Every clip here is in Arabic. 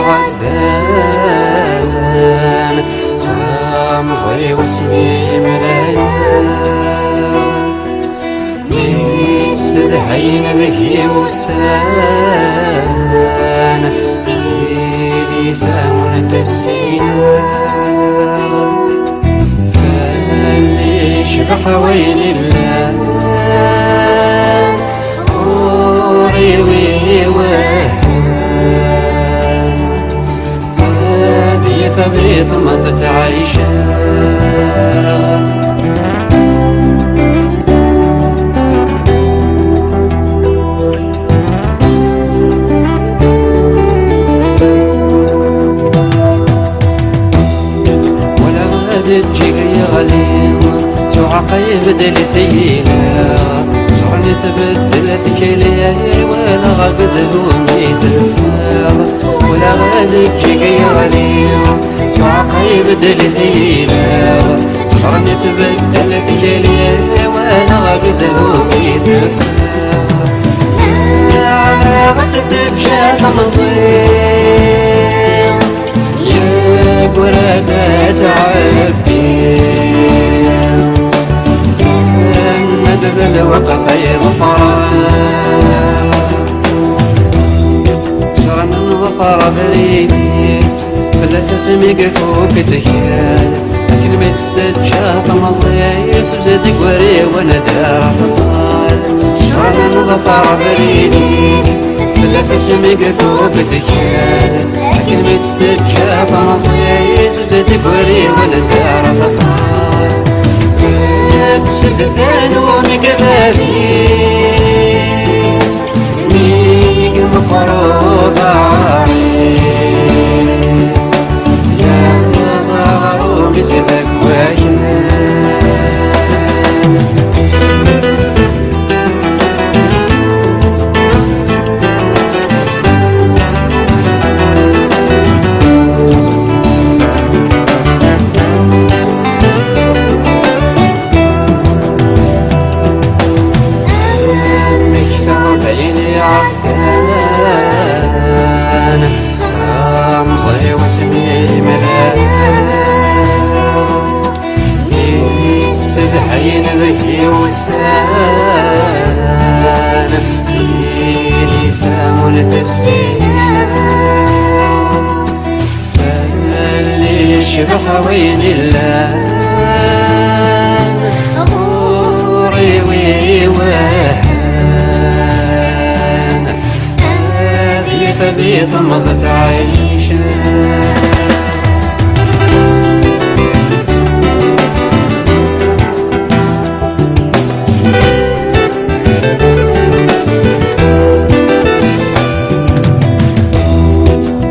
عدان تمضي واسمي ملايان نستدعين ذكي وسان في لسان السينان فاللي شبح وين الله وري ويوهان هذه فضيت مزت عيشان تجي غليظ تعقيب دل ثيلا شرني تبدل ثكلي ولا غبزه وميتفاغ ولا غازي تجي غليظ تعقيب دل ثيلا شرني تبدل ثكلي ولا غبزه وميتفاغ على غستك شاف مصير يا قربة وقت ظفران شرن ظفر بريديس في الأساس ميقفوك تكيال لكن ما تستجاف مصيس وزادك وري وانا دار فطال شرن ظفر بريديس في الأساس ميقفوك تكيال لكن ما تستجاف مصيس وزادك وري وانا دار فطال سد ثانون قبابيس ميق مفروض عريس يا زغرو بسبك عدان تمضي واسمي ملايان يستدعين ذكي وسان في لسان السينان فاللي شبح وين الله غوري ويوهان فدي ثمزت عيشان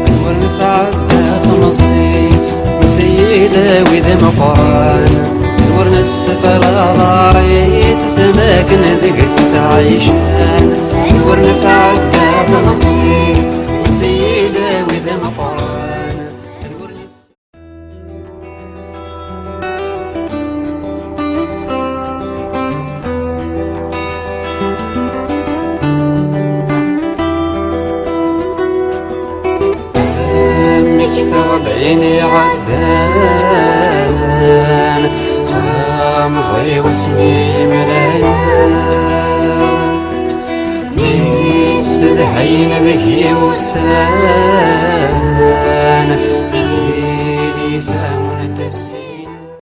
الورنس عدى ثمزيس مثيلة وذا مقران الورنس فلا ضاريس سماكن ذقس تعيشان الورنس عدى ثمزيس مثيلة وذا مقران الورنس عيني عدان تمضي واسمي ملايان نستدعين ذكي وسان في لسان السينان